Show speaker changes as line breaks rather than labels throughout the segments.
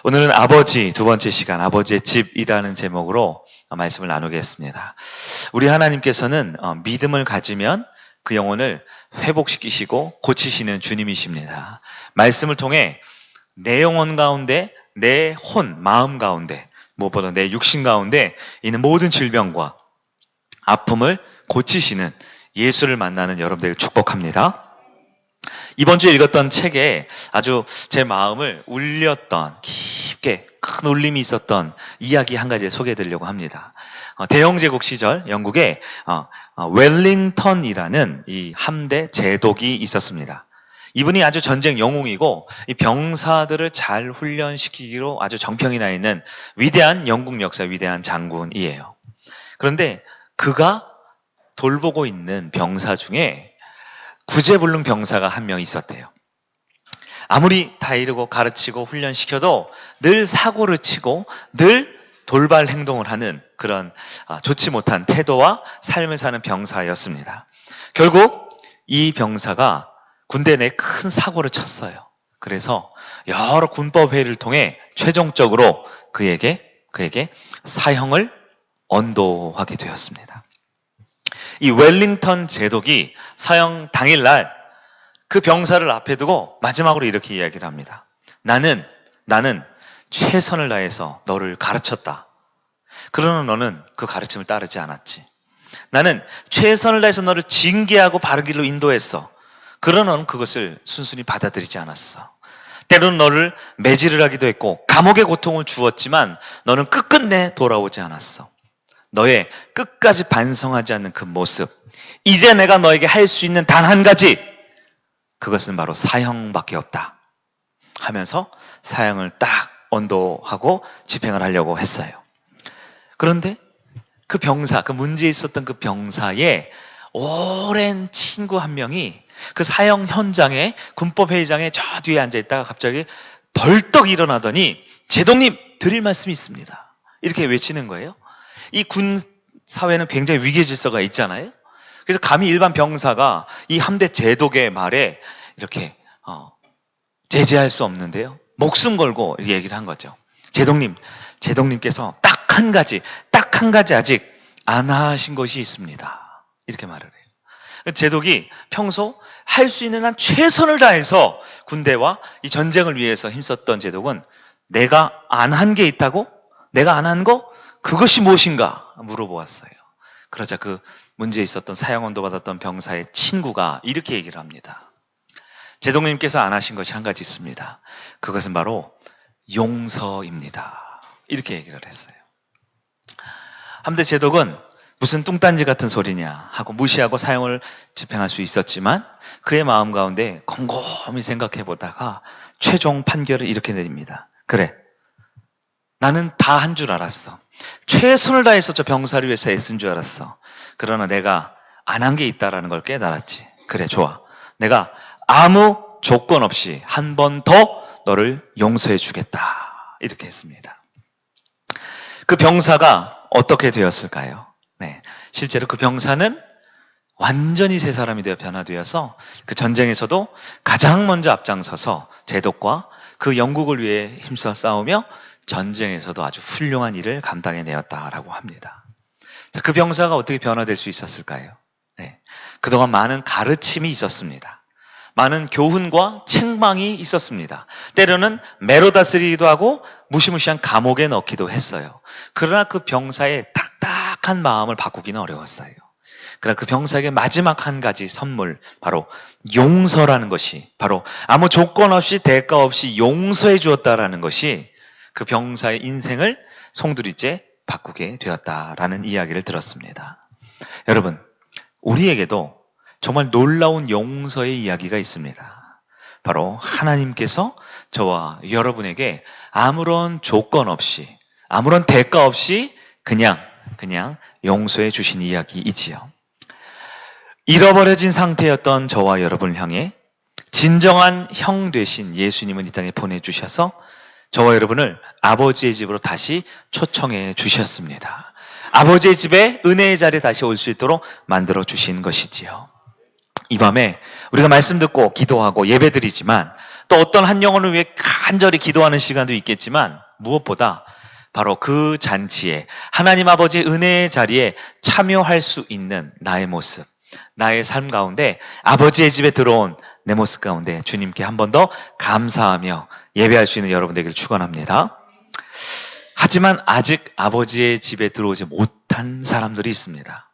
오늘은 아버지 두 번째 시간, 아버지의 집이라는 제목으로 말씀을 나누겠습니다. 우리 하나님께서는 믿음을 가지면 그 영혼을 회복시키시고 고치시는 주님이십니다. 말씀을 통해 내 영혼 가운데, 내 혼, 마음 가운데, 무엇보다 내 육신 가운데 있는 모든 질병과 아픔을 고치시는 예수를 만나는 여러분들을 축복합니다. 이번 주에 읽었던 책에 아주 제 마음을 울렸던 깊게 큰 울림이 있었던 이야기 한 가지 소개해드리려고 합니다. 대영제국 시절 영국에 웰링턴이라는 이 함대 제독이 있었습니다. 이분이 아주 전쟁 영웅이고 이 병사들을 잘 훈련시키기로 아주 정평이 나 있는 위대한 영국 역사 위대한 장군이에요. 그런데 그가 돌보고 있는 병사 중에 구제불능 병사가 한 명 있었대요. 아무리 다 이르고 가르치고 훈련시켜도 늘 사고를 치고 늘 돌발 행동을 하는 그런 좋지 못한 태도와 삶을 사는 병사였습니다. 결국 이 병사가 군대 내에 큰 사고를 쳤어요. 그래서 여러 군법 회의를 통해 최종적으로 그에게 사형을 언도하게 되었습니다. 이 웰링턴 제독이 사형 당일날 그 병사를 앞에 두고 마지막으로 이렇게 이야기를 합니다. 나는 최선을 다해서 너를 가르쳤다. 그러나 너는 그 가르침을 따르지 않았지. 나는 최선을 다해서 너를 징계하고 바른 길로 인도했어. 그러나 너는 그것을 순순히 받아들이지 않았어. 때로는 너를 매질을 하기도 했고 감옥의 고통을 주었지만 너는 끝끝내 돌아오지 않았어. 너의 끝까지 반성하지 않는 그 모습, 이제 내가 너에게 할 수 있는 단 한 가지, 그것은 바로 사형밖에 없다 하면서 사형을 딱 언도하고 집행을 하려고 했어요. 그런데 그 병사, 그 문제 있었던 그 병사의 오랜 친구 한 명이 그 사형 현장에 군법회의장에 저 뒤에 앉아있다가 갑자기 벌떡 일어나더니 제독님 드릴 말씀이 있습니다. 이렇게 외치는 거예요. 이 군 사회는 굉장히 위계 질서가 있잖아요. 그래서 감히 일반 병사가 이 함대 제독의 말에 이렇게 제재할 수 없는데요. 목숨 걸고 얘기를 한 거죠. 제독님께서 딱 한 가지 아직 안 하신 것이 있습니다. 이렇게 말을 해요. 제독이 평소 할 수 있는 한 최선을 다해서 군대와 이 전쟁을 위해서 힘썼던 제독은 내가 안 한 게 있다고? 내가 안 한 거? 그것이 무엇인가? 물어보았어요. 그러자 그 문제에 있었던 사형언도 받았던 병사의 친구가 이렇게 얘기를 합니다. 제독님께서 안 하신 것이 한 가지 있습니다. 그것은 바로 용서입니다. 이렇게 얘기를 했어요. 함대 제독은 무슨 뚱딴지 같은 소리냐 하고 무시하고 사형을 집행할 수 있었지만 그의 마음 가운데 곰곰이 생각해 보다가 최종 판결을 이렇게 내립니다. 그래, 나는 다 한 줄 알았어. 최선을 다해서 저 병사를 위해서 애쓴 줄 알았어. 그러나 내가 안 한 게 있다라는 걸 깨달았지. 그래, 좋아. 내가 아무 조건 없이 한 번 더 너를 용서해 주겠다. 이렇게 했습니다. 그 병사가 어떻게 되었을까요? 네, 실제로 그 병사는 완전히 새 사람이 되어 변화되어서 그 전쟁에서도 가장 먼저 앞장서서 제독과 그 영국을 위해 힘써 싸우며 전쟁에서도 아주 훌륭한 일을 감당해내었다라고 합니다. 자, 그 병사가 어떻게 변화될 수 있었을까요? 네, 그동안 많은 가르침이 있었습니다. 많은 교훈과 책망이 있었습니다. 때로는 매로 다스리기도 하고 무시무시한 감옥에 넣기도 했어요. 그러나 그 병사의 딱딱한 마음을 바꾸기는 어려웠어요. 그러나 그 병사에게 마지막 한 가지 선물, 바로 용서라는 것이, 바로 아무 조건 없이 대가 없이 용서해 주었다라는 것이 그 병사의 인생을 송두리째 바꾸게 되었다라는 이야기를 들었습니다. 여러분, 우리에게도 정말 놀라운 용서의 이야기가 있습니다. 바로 하나님께서 저와 여러분에게 아무런 조건 없이, 아무런 대가 없이 그냥 용서해 주신 이야기이지요. 잃어버려진 상태였던 저와 여러분을 향해 진정한 형 되신 예수님을 이 땅에 보내주셔서 저와 여러분을 아버지의 집으로 다시 초청해 주셨습니다. 아버지의 집에 은혜의 자리에 다시 올 수 있도록 만들어 주신 것이지요. 이 밤에 우리가 말씀 듣고 기도하고 예배드리지만 또 어떤 한 영혼을 위해 간절히 기도하는 시간도 있겠지만 무엇보다 바로 그 잔치에 하나님 아버지의 은혜의 자리에 참여할 수 있는 나의 모습, 나의 삶 가운데 아버지의 집에 들어온 내 모습 가운데 주님께 한 번 더 감사하며 예배할 수 있는 여러분 되기를 축원합니다. 하지만 아직 아버지의 집에 들어오지 못한 사람들이 있습니다.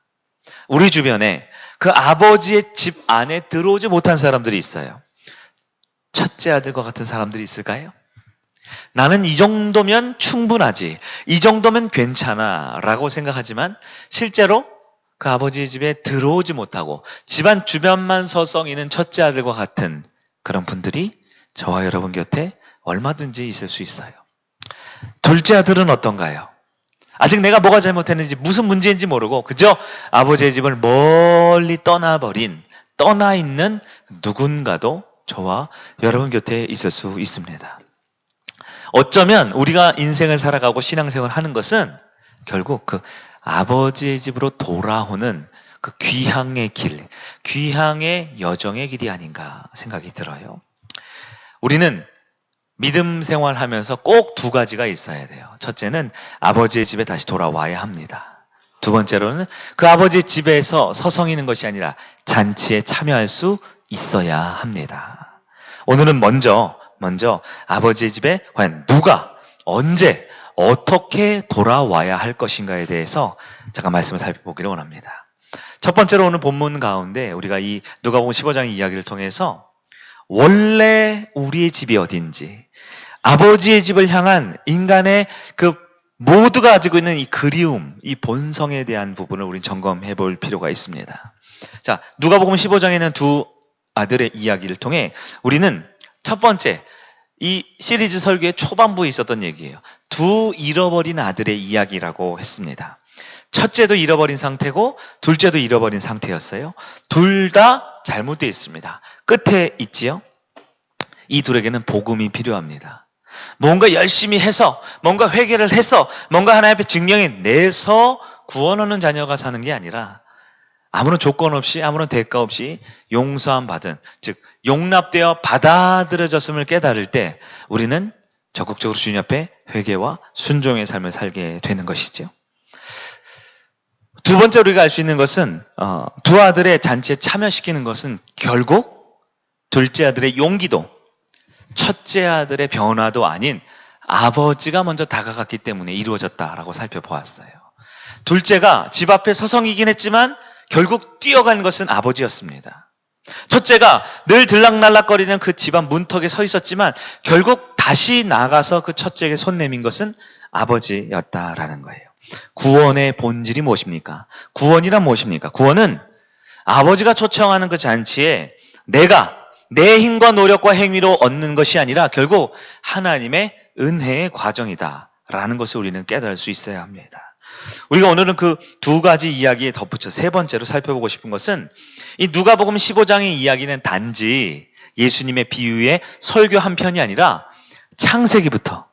우리 주변에 그 아버지의 집 안에 들어오지 못한 사람들이 있어요. 첫째 아들과 같은 사람들이 있을까요? 나는 이 정도면 충분하지, 이 정도면 괜찮아 라고 생각하지만 실제로 그 아버지의 집에 들어오지 못하고 집안 주변만 서성이는 첫째 아들과 같은 그런 분들이 저와 여러분 곁에 얼마든지 있을 수 있어요. 둘째 아들은 어떤가요? 아직 내가 뭐가 잘못했는지 무슨 문제인지 모르고 그저 아버지의 집을 멀리 떠나 있는 누군가도 저와 여러분 곁에 있을 수 있습니다. 어쩌면 우리가 인생을 살아가고 신앙생활을 하는 것은 결국 그 아버지의 집으로 돌아오는 그 귀향의 길, 귀향의 여정의 길이 아닌가 생각이 들어요. 우리는 믿음 생활하면서 꼭 두 가지가 있어야 돼요. 첫째는 아버지의 집에 다시 돌아와야 합니다. 두 번째로는 그 아버지의 집에서 서성이는 것이 아니라 잔치에 참여할 수 있어야 합니다. 오늘은 먼저 아버지의 집에 과연 누가, 언제, 어떻게 돌아와야 할 것인가에 대해서 잠깐 말씀을 살펴보기를 원합니다. 첫 번째로 오늘 본문 가운데 우리가 이 누가복음 15장의 이야기를 통해서 원래 우리의 집이 어딘지, 아버지의 집을 향한 인간의 그 모두가 가지고 있는 이 그리움, 이 본성에 대한 부분을 우리는 점검해 볼 필요가 있습니다. 자, 누가복음 15장에는 두 아들의 이야기를 통해 우리는 첫 번째, 이 시리즈 설교의 초반부에 있었던 얘기예요. 두 잃어버린 아들의 이야기라고 했습니다. 첫째도 잃어버린 상태고 둘째도 잃어버린 상태였어요. 둘 다 잘못되어 있습니다. 끝에 있지요. 이 둘에게는 복음이 필요합니다. 뭔가 열심히 해서, 뭔가 회개를 해서, 뭔가 하나님 앞에 증명해 내서 구원하는 자녀가 사는 게 아니라 아무런 조건 없이, 아무런 대가 없이 용서함 받은, 즉 용납되어 받아들여졌음을 깨달을 때 우리는 적극적으로 주님 앞에 회개와 순종의 삶을 살게 되는 것이죠. 두 번째로 우리가 알 수 있는 것은 두 아들의 잔치에 참여시키는 것은 결국 둘째 아들의 용기도 첫째 아들의 변화도 아닌 아버지가 먼저 다가갔기 때문에 이루어졌다라고 살펴보았어요. 둘째가 집 앞에 서성이긴 했지만 결국 뛰어간 것은 아버지였습니다. 첫째가 늘 들락날락거리는 그 집안 문턱에 서 있었지만 결국 다시 나가서 그 첫째에게 손 내민 것은 아버지였다라는 거예요. 구원의 본질이 무엇입니까? 구원이란 무엇입니까? 구원은 아버지가 초청하는 그 잔치에 내가 내 힘과 노력과 행위로 얻는 것이 아니라 결국 하나님의 은혜의 과정이다라는 것을 우리는 깨달을 수 있어야 합니다. 우리가 오늘은 그 두 가지 이야기에 덧붙여 세 번째로 살펴보고 싶은 것은 이 누가복음 15장의 이야기는 단지 예수님의 비유의 설교 한 편이 아니라 창세기부터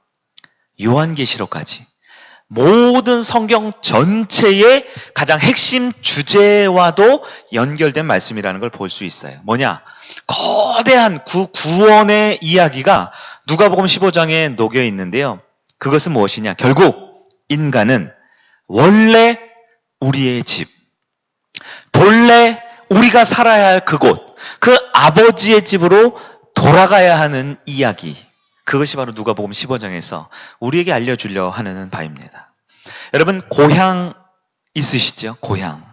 요한계시록까지 모든 성경 전체의 가장 핵심 주제와도 연결된 말씀이라는 걸 볼 수 있어요. 뭐냐? 거대한 구원의 이야기가 누가복음 15장에 녹여 있는데요. 그것은 무엇이냐? 결국 인간은 원래 우리의 집, 본래 우리가 살아야 할 그곳, 그 아버지의 집으로 돌아가야 하는 이야기, 그것이 바로 누가복음 15장에서 우리에게 알려주려 하는 바입니다. 여러분, 고향 있으시죠? 고향.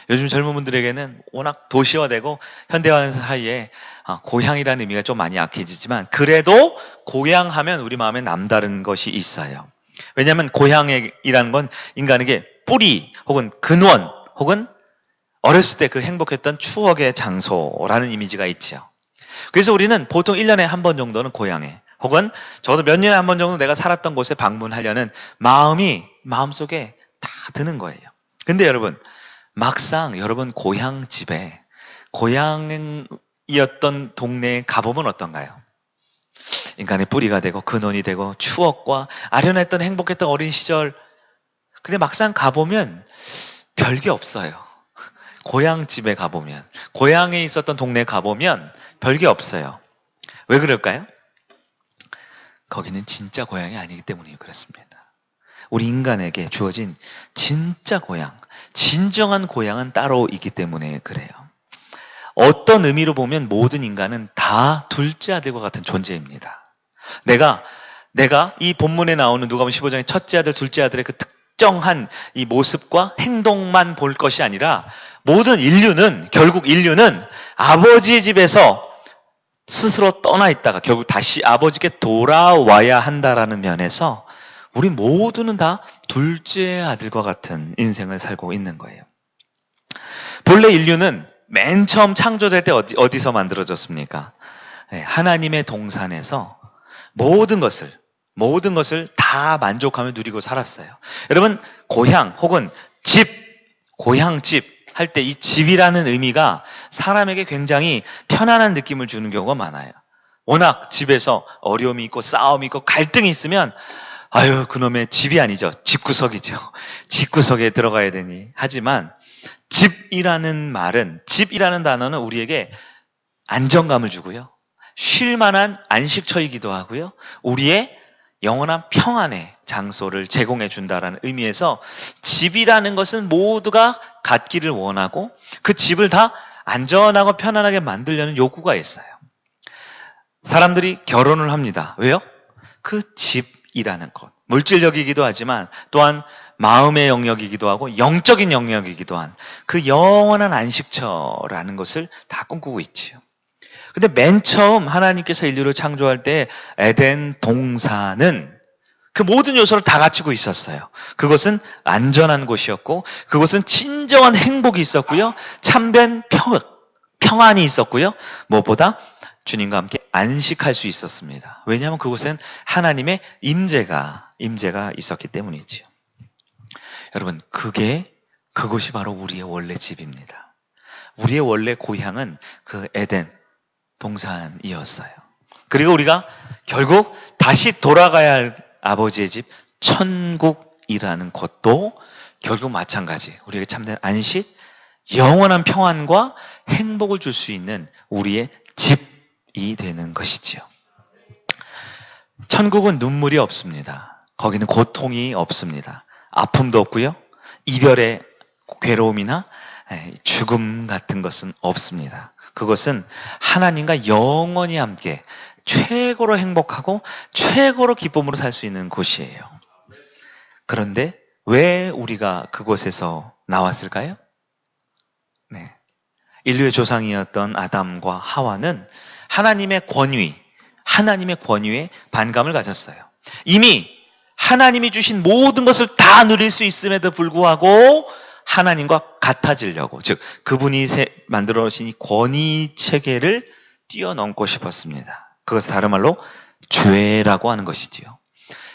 요즘 젊은 분들에게는 워낙 도시화되고 현대화 사이에 고향이라는 의미가 좀 많이 약해지지만 그래도 고향하면 우리 마음에 남다른 것이 있어요. 왜냐하면 고향이라는 건 인간에게 뿌리 혹은 근원 혹은 어렸을 때 그 행복했던 추억의 장소라는 이미지가 있죠. 그래서 우리는 보통 1년에 한 번 정도는 고향에 혹은 적어도 몇 년에 한 번 정도 내가 살았던 곳에 방문하려는 마음이 마음속에 다 드는 거예요. 근데 여러분, 막상 여러분 고향 집에 고향이었던 동네에 가보면 어떤가요? 인간의 뿌리가 되고 근원이 되고 추억과 아련했던 행복했던 어린 시절. 근데 막상 가보면 별게 없어요. 고향집에 가보면, 고향에 있었던 동네에 가보면 별게 없어요. 왜 그럴까요? 거기는 진짜 고향이 아니기 때문에 그렇습니다. 우리 인간에게 주어진 진짜 고향, 진정한 고향은 따로 있기 때문에 그래요. 어떤 의미로 보면 모든 인간은 다 둘째 아들과 같은 존재입니다. 내가 이 본문에 나오는 누가복음 15장의 첫째 아들, 둘째 아들의 그 특정한 이 모습과 행동만 볼 것이 아니라 모든 인류는, 결국 인류는 아버지의 집에서 스스로 떠나 있다가 결국 다시 아버지께 돌아와야 한다라는 면에서 우리 모두는 다 둘째 아들과 같은 인생을 살고 있는 거예요. 본래 인류는 맨 처음 창조될 때 어디서 만들어졌습니까? 네, 하나님의 동산에서 모든 것을 다 만족하며 누리고 살았어요. 여러분, 고향 혹은 집, 고향집 할 때 이 집이라는 의미가 사람에게 굉장히 편안한 느낌을 주는 경우가 많아요. 워낙 집에서 어려움이 있고 싸움이 있고 갈등이 있으면 아유, 그놈의 집이 아니죠. 집구석이죠. 집구석에 들어가야 되니. 하지만 집이라는 단어는 우리에게 안정감을 주고요. 쉴 만한 안식처이기도 하고요. 우리의 영원한 평안의 장소를 제공해 준다라는 의미에서 집이라는 것은 모두가 갖기를 원하고 그 집을 다 안전하고 편안하게 만들려는 욕구가 있어요. 사람들이 결혼을 합니다. 왜요? 그 집이라는 것. 물질적이기도 하지만 또한 마음의 영역이기도 하고 영적인 영역이기도 한 그 영원한 안식처라는 것을 다 꿈꾸고 있지요. 근데 맨 처음 하나님께서 인류를 창조할 때 에덴 동산은 그 모든 요소를 다 갖추고 있었어요. 그것은 안전한 곳이었고 그것은 진정한 행복이 있었고요. 참된 평안이 있었고요. 무엇보다 주님과 함께 안식할 수 있었습니다. 왜냐하면 그곳엔 하나님의 임재가 있었기 때문이지요. 여러분, 그곳이 바로 우리의 원래 집입니다. 우리의 원래 고향은 그 에덴 동산이었어요. 그리고 우리가 결국 다시 돌아가야 할 아버지의 집 천국이라는 것도 결국 마찬가지. 우리에게 참된 안식, 영원한 평안과 행복을 줄 수 있는 우리의 집이 되는 것이지요. 천국은 눈물이 없습니다. 거기는 고통이 없습니다. 아픔도 없고요. 이별의 괴로움이나 죽음 같은 것은 없습니다. 그것은 하나님과 영원히 함께 최고로 행복하고 최고로 기쁨으로 살 수 있는 곳이에요. 그런데 왜 우리가 그곳에서 나왔을까요? 네. 인류의 조상이었던 아담과 하와는 하나님의 권위에 반감을 가졌어요. 이미 하나님이 주신 모든 것을 다 누릴 수 있음에도 불구하고 하나님과 같아지려고, 즉 그분이 만들어 놓으신 이 권위 체계를 뛰어넘고 싶었습니다. 그것은 다른 말로 죄라고 하는 것이지요.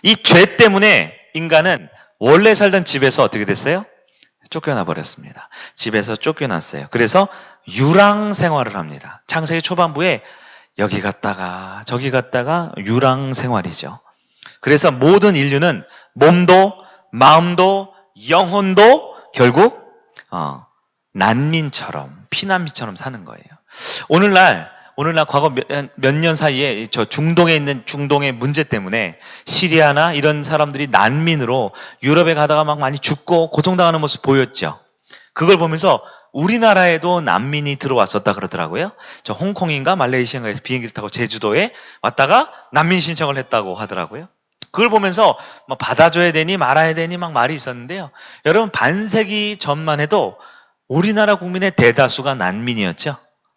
이 죄 때문에 인간은 원래 살던 집에서 어떻게 됐어요? 쫓겨나 버렸습니다. 집에서 쫓겨났어요. 그래서 유랑 생활을 합니다. 창세기 초반부에 여기 갔다가 저기 갔다가 유랑 생활이죠. 그래서 모든 인류는 몸도 마음도 영혼도 결국 난민처럼, 피난민처럼 사는 거예요. 오늘날 과거 몇 년 사이에 저 중동에 있는 중동의 문제 때문에 시리아나 이런 사람들이 난민으로 유럽에 가다가 막 많이 죽고 고통당하는 모습 보였죠. 그걸 보면서 우리나라에도 난민이 들어왔었다 그러더라고요. 저 홍콩인가 말레이시아인가에서 비행기를 타고 제주도에 왔다가 난민 신청을 했다고 하더라고요. 그걸 보면서 뭐 받아줘야 되니 말아야 되니 막 말이 있었는데요. 여러분, 반세기 전만 해도 우리나라 국민의 대다수가 난민이었죠.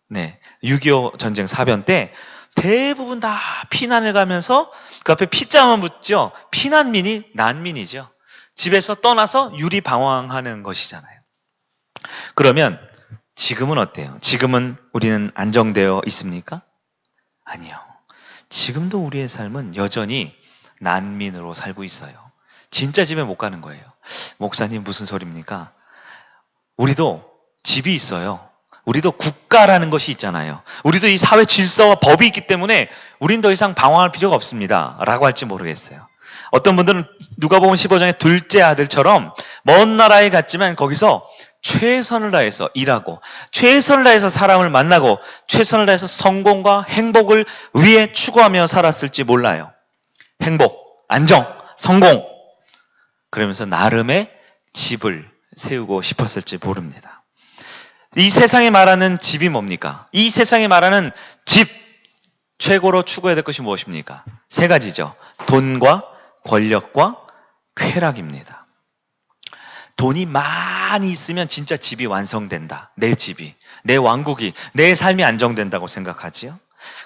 네, 6.25 전쟁 사변 때 대부분 다 피난을 가면서 그 앞에 피자만 붙죠. 피난민이 난민이죠. 집에서 떠나서 유리방황하는 것이잖아요. 그러면 지금은 어때요? 지금은 우리는 안정되어 있습니까? 아니요. 지금도 우리의 삶은 여전히 난민으로 살고 있어요. 진짜 집에 못 가는 거예요. 목사님 무슨 소리입니까? 우리도 집이 있어요. 우리도 국가라는 것이 있잖아요. 우리도 이 사회 질서와 법이 있기 때문에 우린 더 이상 방황할 필요가 없습니다. 라고 할지 모르겠어요. 어떤 분들은 누가복음 15장의 둘째 아들처럼 먼 나라에 갔지만 거기서 최선을 다해서 일하고 최선을 다해서 사람을 만나고 최선을 다해서 성공과 행복을 위해 추구하며 살았을지 몰라요. 행복, 안정, 성공, 그러면서 나름의 집을 세우고 싶었을지 모릅니다. 이 세상에 말하는 집이 뭡니까? 이 세상에 말하는 집, 최고로 추구해야 될 것이 무엇입니까? 세 가지죠. 돈과 권력과 쾌락입니다. 돈이 많이 있으면 진짜 집이 완성된다. 내 집이, 내 왕국이, 내 삶이 안정된다고 생각하지요.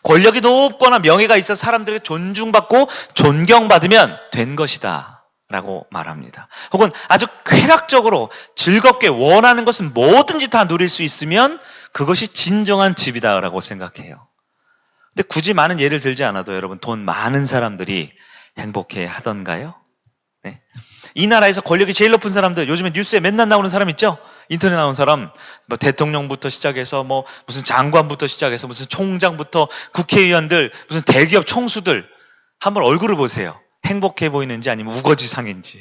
권력이 높거나 명예가 있어 사람들에게 존중받고 존경받으면 된 것이다 라고 말합니다. 혹은 아주 쾌락적으로 즐겁게 원하는 것은 뭐든지 다 누릴 수 있으면 그것이 진정한 집이다 라고 생각해요. 근데 굳이 많은 예를 들지 않아도 여러분, 돈 많은 사람들이 행복해 하던가요? 네. 이 나라에서 권력이 제일 높은 사람들, 요즘에 뉴스에 맨날 나오는 사람 있죠? 인터넷 나오는 사람, 뭐 대통령부터 시작해서 뭐 무슨 장관부터 시작해서 무슨 총장부터 국회의원들, 무슨 대기업 총수들, 한번 얼굴을 보세요. 행복해 보이는지 아니면 우거지상인지.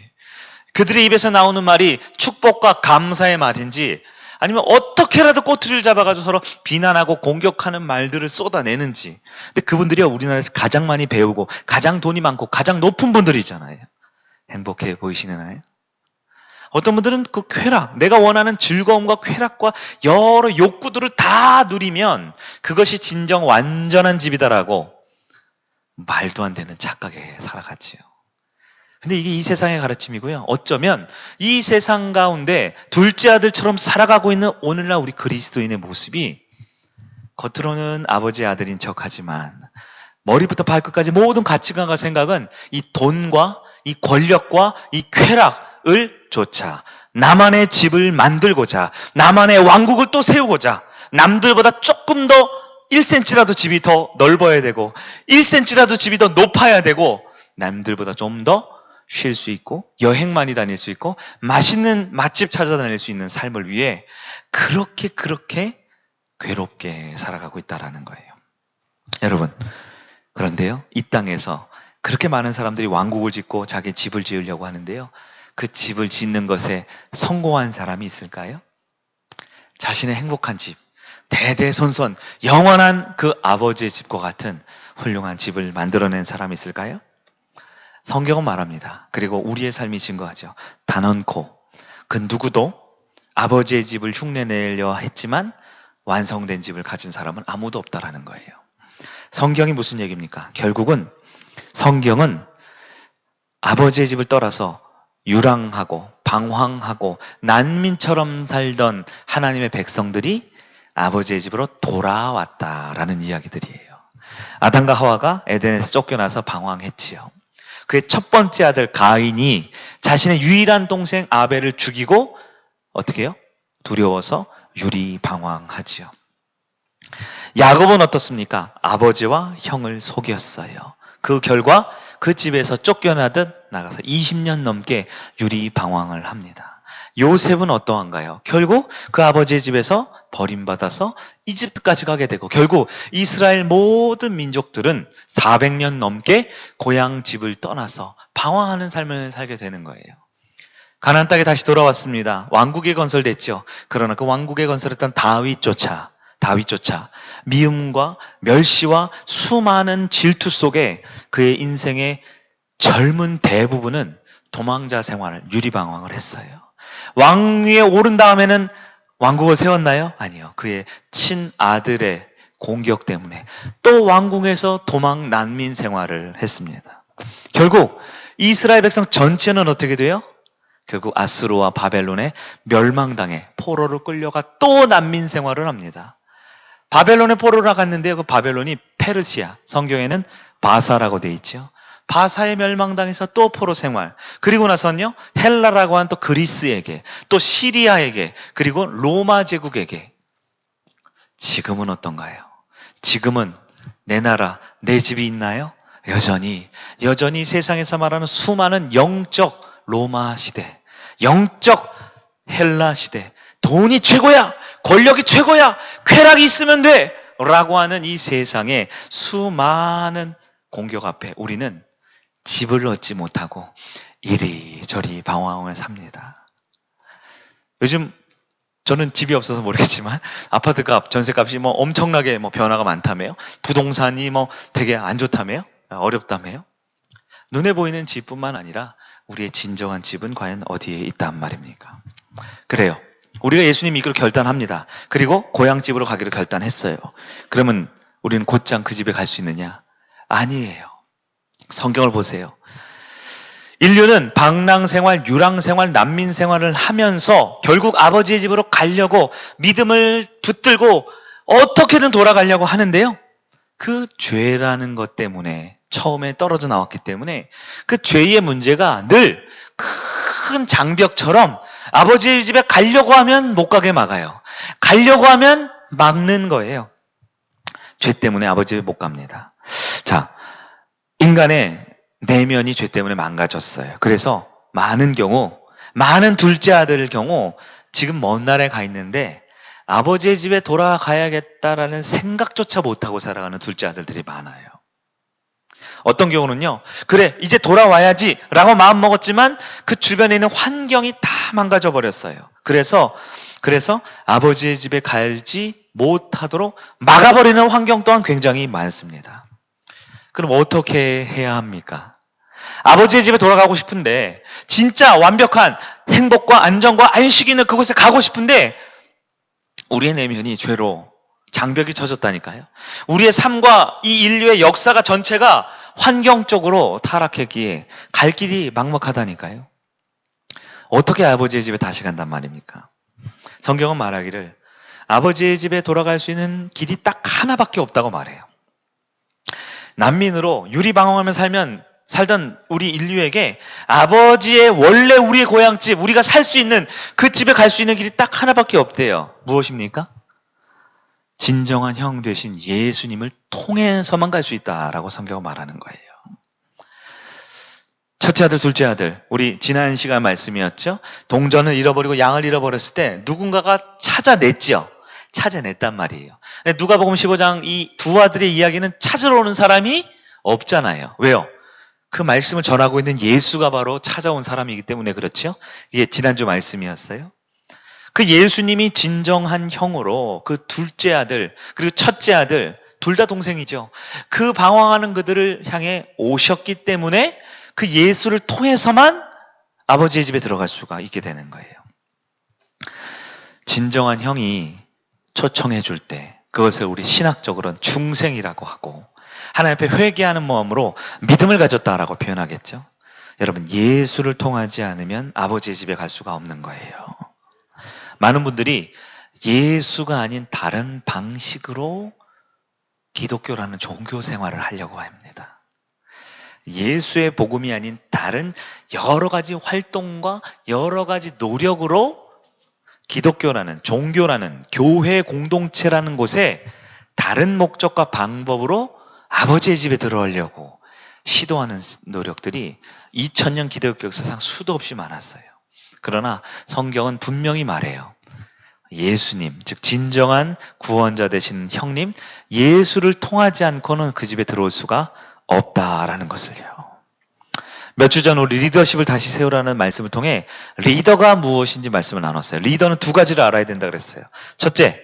그들의 입에서 나오는 말이 축복과 감사의 말인지 아니면 어떻게라도 꼬투리를 잡아가지고 서로 비난하고 공격하는 말들을 쏟아내는지. 근데 그분들이 우리나라에서 가장 많이 배우고 가장 돈이 많고 가장 높은 분들이잖아요. 행복해 보이시나요? 어떤 분들은 그 쾌락, 내가 원하는 즐거움과 쾌락과 여러 욕구들을 다 누리면 그것이 진정 완전한 집이다라고 말도 안 되는 착각에 살아갔지요. 근데 이게 이 세상의 가르침이고요. 어쩌면 이 세상 가운데 둘째 아들처럼 살아가고 있는 오늘날 우리 그리스도인의 모습이 겉으로는 아버지의 아들인 척하지만 머리부터 발끝까지 모든 가치관과 생각은 이 돈과 이 권력과 이 쾌락을 쫓아 나만의 집을 만들고자, 나만의 왕국을 또 세우고자, 남들보다 조금 더 1cm라도 집이 더 넓어야 되고 1cm라도 집이 더 높아야 되고 남들보다 좀 더 쉴 수 있고 여행 많이 다닐 수 있고 맛있는 맛집 찾아다닐 수 있는 삶을 위해 그렇게 괴롭게 살아가고 있다라는 거예요. 여러분, 그런데요, 이 땅에서 그렇게 많은 사람들이 왕국을 짓고 자기 집을 지으려고 하는데요, 그 집을 짓는 것에 성공한 사람이 있을까요? 자신의 행복한 집, 대대손손 영원한 그 아버지의 집과 같은 훌륭한 집을 만들어낸 사람이 있을까요? 성경은 말합니다. 그리고 우리의 삶이 증거하죠. 단언코 그 누구도 아버지의 집을 흉내내려 했지만 완성된 집을 가진 사람은 아무도 없다라는 거예요. 성경이 무슨 얘기입니까? 결국은 성경은 아버지의 집을 떠나서 유랑하고 방황하고 난민처럼 살던 하나님의 백성들이 아버지의 집으로 돌아왔다라는 이야기들이에요. 아담과 하와가 에덴에서 쫓겨나서 방황했지요. 그의 첫 번째 아들 가인이 자신의 유일한 동생 아벨을 죽이고 어떻게 해요? 두려워서 유리방황하지요. 야곱은 어떻습니까? 아버지와 형을 속였어요. 그 결과 그 집에서 쫓겨나듯 나가서 20년 넘게 유리방황을 합니다. 요셉은 어떠한가요? 결국 그 아버지의 집에서 버림받아서 이집트까지 가게 되고 결국 이스라엘 모든 민족들은 400년 넘게 고향 집을 떠나서 방황하는 삶을 살게 되는 거예요. 가나안 땅에 다시 돌아왔습니다. 왕국이 건설됐죠. 그러나 그 왕국에 건설했던 다윗조차 미움과 멸시와 수많은 질투 속에 그의 인생의 젊은 대부분은 도망자 생활을, 유리방황을 했어요. 왕위에 오른 다음에는 왕국을 세웠나요? 아니요. 그의 친아들의 공격 때문에 또 왕궁에서 도망 난민 생활을 했습니다. 결국 이스라엘 백성 전체는 어떻게 돼요? 결국 아수르와 바벨론에 멸망당해 포로로 끌려가 또 난민 생활을 합니다. 바벨론에 포로로 갔는데요. 그 바벨론이 페르시아, 성경에는 바사라고 되어 있죠. 바사에 멸망당해서 또 포로 생활. 그리고 나서는요, 헬라라고 한 또 그리스에게, 또 시리아에게, 그리고 로마 제국에게. 지금은 어떤가요? 지금은 내 나라, 내 집이 있나요? 여전히 세상에서 말하는 수많은 영적 로마 시대, 영적 헬라 시대, 돈이 최고야, 권력이 최고야, 쾌락이 있으면 돼 라고 하는 이 세상의 수많은 공격 앞에 우리는 집을 얻지 못하고 이리저리 방황을 삽니다. 요즘 저는 집이 없어서 모르겠지만 아파트값, 전세값이 뭐 엄청나게 뭐 변화가 많다며요. 부동산이 뭐 되게 안 좋다며요. 어렵다며요. 눈에 보이는 집뿐만 아니라 우리의 진정한 집은 과연 어디에 있단 말입니까? 그래요. 우리가 예수님 믿기로 결단합니다. 그리고 고향집으로 가기로 결단했어요. 그러면 우리는 곧장 그 집에 갈 수 있느냐? 아니에요. 성경을 보세요. 인류는 방랑생활, 유랑생활, 난민생활을 하면서 결국 아버지의 집으로 가려고 믿음을 붙들고 어떻게든 돌아가려고 하는데요. 그 죄라는 것 때문에 처음에 떨어져 나왔기 때문에 그 죄의 문제가 늘 큰 장벽처럼 아버지의 집에 가려고 하면 못 가게 막아요. 가려고 하면 막는 거예요. 죄 때문에 아버지 집에 못 갑니다. 자, 인간의 내면이 죄 때문에 망가졌어요. 그래서 많은 둘째 아들의 경우 지금 먼 나라에 가 있는데 아버지의 집에 돌아가야겠다라는 생각조차 못하고 살아가는 둘째 아들들이 많아요. 어떤 경우는요, 그래 이제 돌아와야지 라고 마음먹었지만 그 주변에 있는 환경이 다 망가져 버렸어요. 그래서 아버지의 집에 갈지 못하도록 막아버리는 환경 또한 굉장히 많습니다. 그럼 어떻게 해야 합니까? 아버지의 집에 돌아가고 싶은데 진짜 완벽한 행복과 안정과 안식이 있는 그곳에 가고 싶은데 우리의 내면이 죄로 장벽이 쳐졌다니까요. 우리의 삶과 이 인류의 역사가 전체가 환경적으로 타락했기에 갈 길이 막막하다니까요. 어떻게 아버지의 집에 다시 간단 말입니까? 성경은 말하기를 아버지의 집에 돌아갈 수 있는 길이 딱 하나밖에 없다고 말해요. 난민으로 유리방황하며 살던 우리 인류에게 아버지의 원래 우리의 고향집, 우리가 살 수 있는 그 집에 갈 수 있는 길이 딱 하나밖에 없대요. 무엇입니까? 진정한 형 되신 예수님을 통해서만 갈 수 있다라고 성경은 말하는 거예요. 첫째 아들, 둘째 아들, 우리 지난 시간 말씀이었죠. 동전을 잃어버리고 양을 잃어버렸을 때 누군가가 찾아냈단 말이에요. 누가복음 15장 이 두 아들의 이야기는 찾으러 오는 사람이 없잖아요. 왜요? 그 말씀을 전하고 있는 예수가 바로 찾아온 사람이기 때문에 그렇죠. 이게 지난주 말씀이었어요. 그 예수님이 진정한 형으로 그 둘째 아들 그리고 첫째 아들 둘 다 동생이죠. 그 방황하는 그들을 향해 오셨기 때문에 그 예수를 통해서만 아버지의 집에 들어갈 수가 있게 되는 거예요. 진정한 형이 초청해 줄 때 그것을 우리 신학적으로는 중생이라고 하고 하나님 앞에 회개하는 마음으로 믿음을 가졌다라고 표현하겠죠. 여러분, 예수를 통하지 않으면 아버지의 집에 갈 수가 없는 거예요. 많은 분들이 예수가 아닌 다른 방식으로 기독교라는 종교 생활을 하려고 합니다. 예수의 복음이 아닌 다른 여러 가지 활동과 여러 가지 노력으로 기독교라는 종교라는 교회 공동체라는 곳에 다른 목적과 방법으로 아버지의 집에 들어오려고 시도하는 노력들이 2000년 기독교 역사상 수도 없이 많았어요. 그러나 성경은 분명히 말해요. 예수님, 즉 진정한 구원자 되신 형님, 예수를 통하지 않고는 그 집에 들어올 수가 없다라는 것을요. 몇 주 전 우리 리더십을 다시 세우라는 말씀을 통해 리더가 무엇인지 말씀을 나눴어요. 리더는 두 가지를 알아야 된다 그랬어요. 첫째,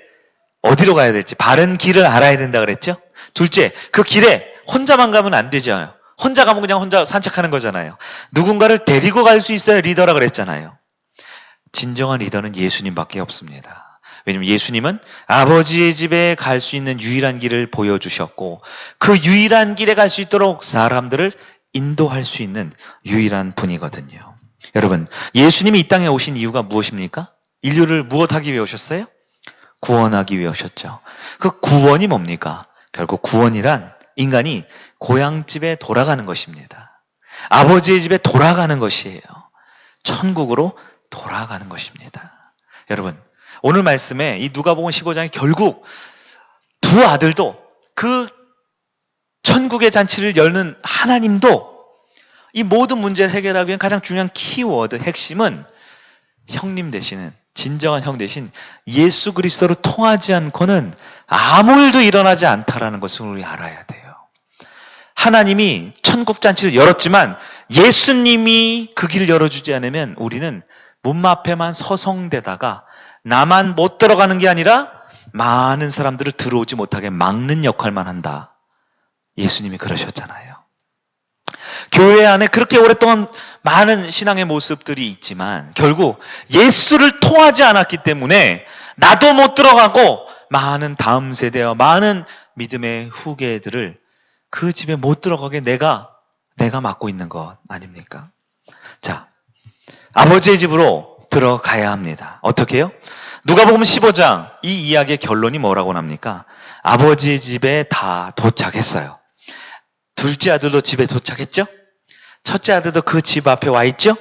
어디로 가야 될지 바른 길을 알아야 된다 그랬죠. 둘째, 그 길에 혼자만 가면 안 되잖아요. 혼자 가면 그냥 혼자 산책하는 거잖아요. 누군가를 데리고 갈 수 있어야 리더라 그랬잖아요. 진정한 리더는 예수님밖에 없습니다. 왜냐하면 예수님은 아버지의 집에 갈 수 있는 유일한 길을 보여주셨고 그 유일한 길에 갈 수 있도록 사람들을 인도할 수 있는 유일한 분이거든요. 여러분, 예수님이 이 땅에 오신 이유가 무엇입니까? 인류를 무엇하기 위해 오셨어요? 구원하기 위해 오셨죠. 그 구원이 뭡니까? 결국 구원이란 인간이 고향집에 돌아가는 것입니다. 아버지의 집에 돌아가는 것이에요. 천국으로 돌아가는 것입니다. 여러분, 오늘 말씀에 이 누가복음 15장이 결국 두 아들도 그 천국의 잔치를 여는 하나님도 이 모든 문제를 해결하기 위한 가장 중요한 키워드, 핵심은 형님 되시는 진정한 형 대신 예수 그리스도로 통하지 않고는 아무 일도 일어나지 않다라는 것을 우리 알아야 돼요. 하나님이 천국 잔치를 열었지만 예수님이 그 길을 열어주지 않으면 우리는 문 앞에만 서성대다가 나만 못 들어가는 게 아니라 많은 사람들을 들어오지 못하게 막는 역할만 한다. 예수님이 그러셨잖아요. 교회 안에 그렇게 오랫동안 많은 신앙의 모습들이 있지만 결국 예수를 통하지 않았기 때문에 나도 못 들어가고 많은 다음 세대와 많은 믿음의 후계들을 그 집에 못 들어가게 내가 막고 있는 것 아닙니까? 자, 아버지의 집으로 들어가야 합니다. 어떻게 해요? 누가복음 15장 이 이야기의 결론이 뭐라고 납니까? 아버지의 집에 다 도착했어요. 둘째 아들도 집에 도착했죠? 첫째 아들도 그 집 앞에 와 있죠?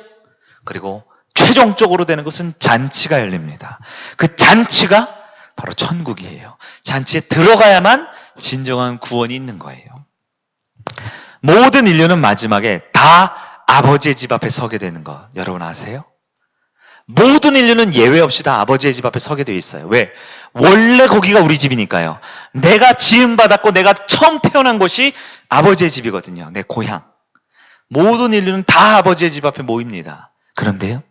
그리고 최종적으로 되는 것은 잔치가 열립니다. 그 잔치가 바로 천국이에요. 잔치에 들어가야만 진정한 구원이 있는 거예요. 모든 인류는 마지막에 다 아버지의 집 앞에 서게 되는 것 여러분 아세요? 모든 인류는 예외 없이 다 아버지의 집 앞에 서게 되어 있어요. 왜? 원래 거기가 우리 집이니까요. 내가 지음받았고 내가 처음 태어난 곳이 아버지의 집이거든요. 내 고향. 모든 인류는 다 아버지의 집 앞에 모입니다. 그런데요,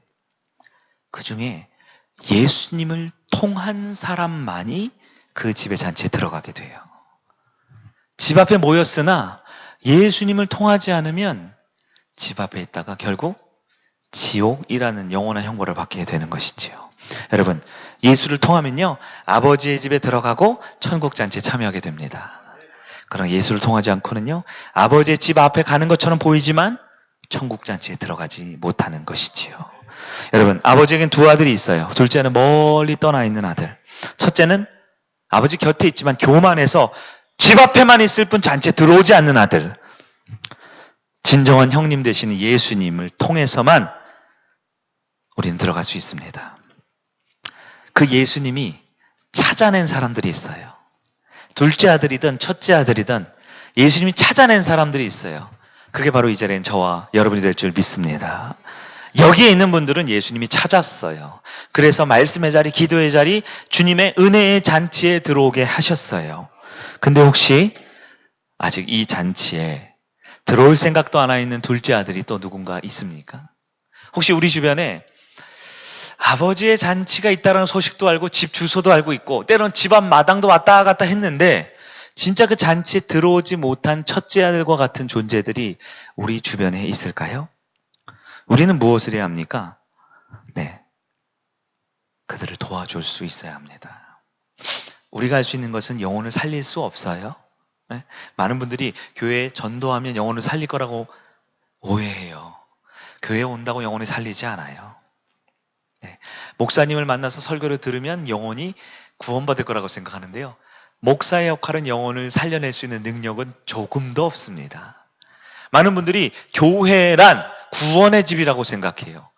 그 중에 예수님을 통한 사람만이 그 집의 잔치에 들어가게 돼요. 집 앞에 모였으나 예수님을 통하지 않으면 집 앞에 있다가 결국 지옥이라는 영원한 형벌을 받게 되는 것이지요. 여러분, 예수를 통하면요, 아버지의 집에 들어가고 천국 잔치에 참여하게 됩니다. 그러나 예수를 통하지 않고는요, 아버지의 집 앞에 가는 것처럼 보이지만 천국 잔치에 들어가지 못하는 것이지요. 여러분, 아버지에겐 두 아들이 있어요. 둘째는 멀리 떠나 있는 아들. 첫째는 아버지 곁에 있지만 교만해서 집 앞에만 있을 뿐 잔치에 들어오지 않는 아들. 진정한 형님 되시는 예수님을 통해서만 우리는 들어갈 수 있습니다. 그 예수님이 찾아낸 사람들이 있어요. 둘째 아들이든 첫째 아들이든 예수님이 찾아낸 사람들이 있어요. 그게 바로 이 자리엔 저와 여러분이 될 줄 믿습니다. 여기에 있는 분들은 예수님이 찾았어요. 그래서 말씀의 자리, 기도의 자리, 주님의 은혜의 잔치에 들어오게 하셨어요. 근데 혹시 아직 이 잔치에 들어올 생각도 안 하고 있는 둘째 아들이 또 누군가 있습니까? 혹시 우리 주변에 아버지의 잔치가 있다는 소식도 알고 집 주소도 알고 있고 때로는 집 앞 마당도 왔다 갔다 했는데 진짜 그 잔치에 들어오지 못한 첫째 아들과 같은 존재들이 우리 주변에 있을까요? 우리는 무엇을 해야 합니까? 네, 그들을 도와줄 수 있어야 합니다. 우리가 할 수 있는 것은 영혼을 살릴 수 없어요. 네? 많은 분들이 교회에 전도하면 영혼을 살릴 거라고 오해해요. 교회에 온다고 영혼을 살리지 않아요. 네. 목사님을 만나서 설교를 들으면 영혼이 구원받을 거라고 생각하는데요. 목사의 역할은 영혼을 살려낼 수 있는 능력은 조금도 없습니다. 많은 분들이 교회란 구원의 집이라고 생각해요.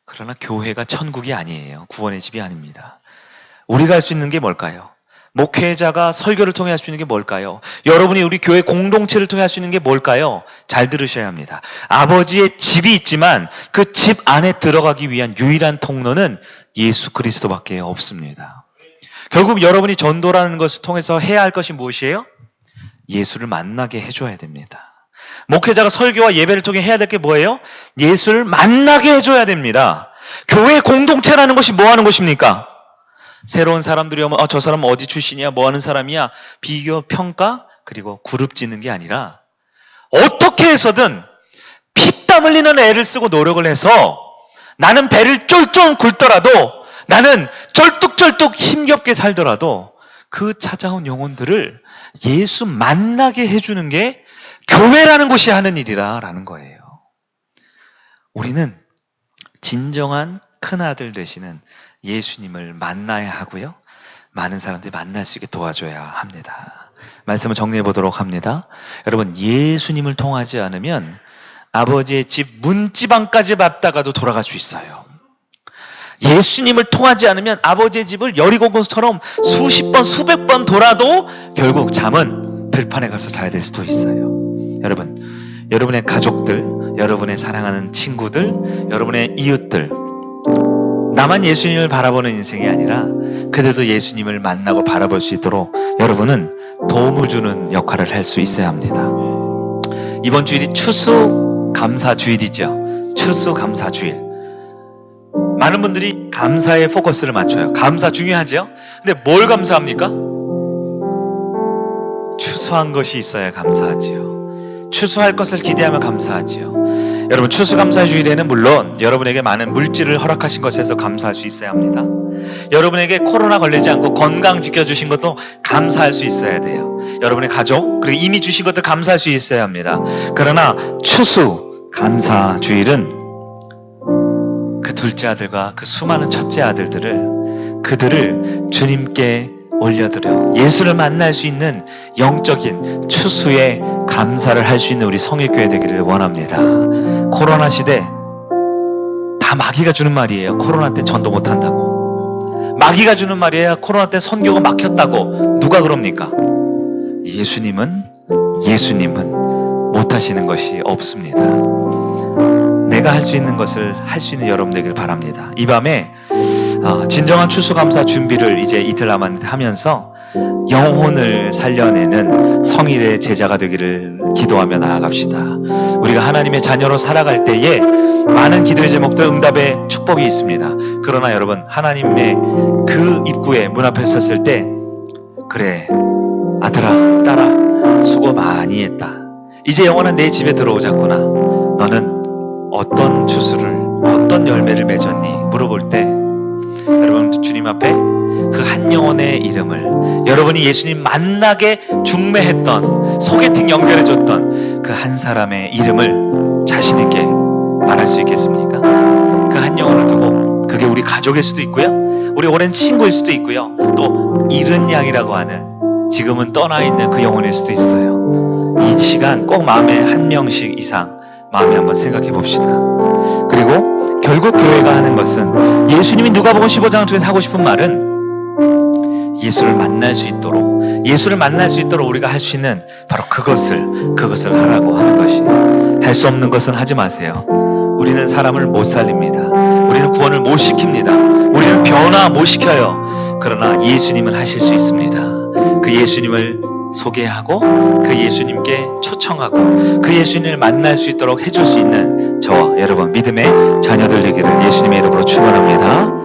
그러나 교회가 천국이 아니에요. 구원의 집이 아닙니다. 우리가 할 수 있는 게 뭘까요? 목회자가 설교를 통해 할 수 있는 게 뭘까요? 여러분이 우리 교회 공동체를 통해 할 수 있는 게 뭘까요? 잘 들으셔야 합니다. 아버지의 집이 있지만 그 집 안에 들어가기 위한 유일한 통로는 예수 그리스도밖에 없습니다. 결국 여러분이 전도라는 것을 통해서 해야 할 것이 무엇이에요? 예수를 만나게 해줘야 됩니다. 목회자가 설교와 예배를 통해 해야 될 게 뭐예요? 예수를 만나게 해줘야 됩니다. 교회 공동체라는 것이 뭐 하는 것입니까? 새로운 사람들이 오면 저 사람 어디 출신이야? 뭐 하는 사람이야? 비교, 평가, 그리고 그룹 짓는 게 아니라 어떻게 해서든 피땀 흘리는 애를 쓰고 노력을 해서 나는 배를 쫄쫄 굴더라도 나는 절뚝절뚝 힘겹게 살더라도 그 찾아온 영혼들을 예수 만나게 해주는 게 교회라는 곳이 하는 일이라는 거예요. 우리는 진정한 큰아들 되시는 예수님을 만나야 하고요. 많은 사람들이 만날 수 있게 도와줘야 합니다. 말씀을 정리해 보도록 합니다. 여러분, 예수님을 통하지 않으면 아버지의 집 문지방까지 밟다가도 돌아갈 수 있어요. 예수님을 통하지 않으면 아버지의 집을 여리고성처럼 수십 번, 수백 번 돌아도 결국 잠은 들판에 가서 자야 될 수도 있어요. 여러분, 여러분의 가족들, 여러분의 사랑하는 친구들, 여러분의 이웃들, 나만 예수님을 바라보는 인생이 아니라 그들도 예수님을 만나고 바라볼 수 있도록 여러분은 도움을 주는 역할을 할 수 있어야 합니다. 이번 주일이 추수감사주일이죠. 추수감사주일. 많은 분들이 감사에 포커스를 맞춰요. 감사 중요하죠? 근데 뭘 감사합니까? 추수한 것이 있어야 감사하지요. 추수할 것을 기대하며 감사하지요. 여러분, 추수감사 주일에는 물론 여러분에게 많은 물질을 허락하신 것에서 감사할 수 있어야 합니다. 여러분에게 코로나 걸리지 않고 건강 지켜주신 것도 감사할 수 있어야 돼요. 여러분의 가족, 그리고 이미 주신 것들 감사할 수 있어야 합니다. 그러나 추수 감사 주일은 그 둘째 아들과 그 수많은 첫째 아들들을 그들을 주님께 올려드려 예수를 만날 수 있는 영적인 추수의 감사를 할 수 있는 우리 성일교회 되기를 원합니다. 코로나 시대 다 마귀가 주는 말이에요. 코로나 때 전도 못한다고. 마귀가 주는 말이에요. 코로나 때 선교가 막혔다고. 누가 그럽니까? 예수님은 못하시는 것이 없습니다. 내가 할 수 있는 것을 할 수 있는 여러분 되길 바랍니다. 이 밤에 진정한 추수감사 준비를 이제 이틀 남았는데 하면서 영혼을 살려내는 성일의 제자가 되기를 기도하며 나아갑시다. 우리가 하나님의 자녀로 살아갈 때에 많은 기도의 제목들 응답의 축복이 있습니다. 그러나 여러분, 하나님의 그 입구에 문 앞에 섰을 때 그래 아들아 딸아 수고 많이 했다. 이제 영원한 내 집에 들어오자꾸나. 너는 어떤 추수를 어떤 열매를 맺었니? 물어볼 때 여러분 주님 앞에 그 한 영혼의 이름을 여러분이 예수님 만나게 중매했던 소개팅 연결해줬던 그 한 사람의 이름을 자신 있게 말할 수 있겠습니까? 그 한 영혼을 두고 그게 우리 가족일 수도 있고요. 우리 오랜 친구일 수도 있고요. 또 잃은 양이라고 하는 지금은 떠나 있는 그 영혼일 수도 있어요. 이 시간 꼭 마음에 한 명씩 이상 마음에 한번 생각해 봅시다. 그리고 결국 교회가 하는 것은 예수님이 누가복음 15장 중에서 하고 싶은 말은 예수를 만날 수 있도록 우리가 할 수 있는 바로 그것을 하라고 하는 것이. 할 수 없는 것은 하지 마세요. 우리는 사람을 못 살립니다. 우리는 구원을 못 시킵니다. 우리는 변화 못 시켜요. 그러나 예수님은 하실 수 있습니다. 그 예수님을 소개하고 그 예수님께 초청하고 그 예수님을 만날 수 있도록 해줄 수 있는 저와 여러분 믿음의 자녀들 되기를 예수님의 이름으로 축원합니다.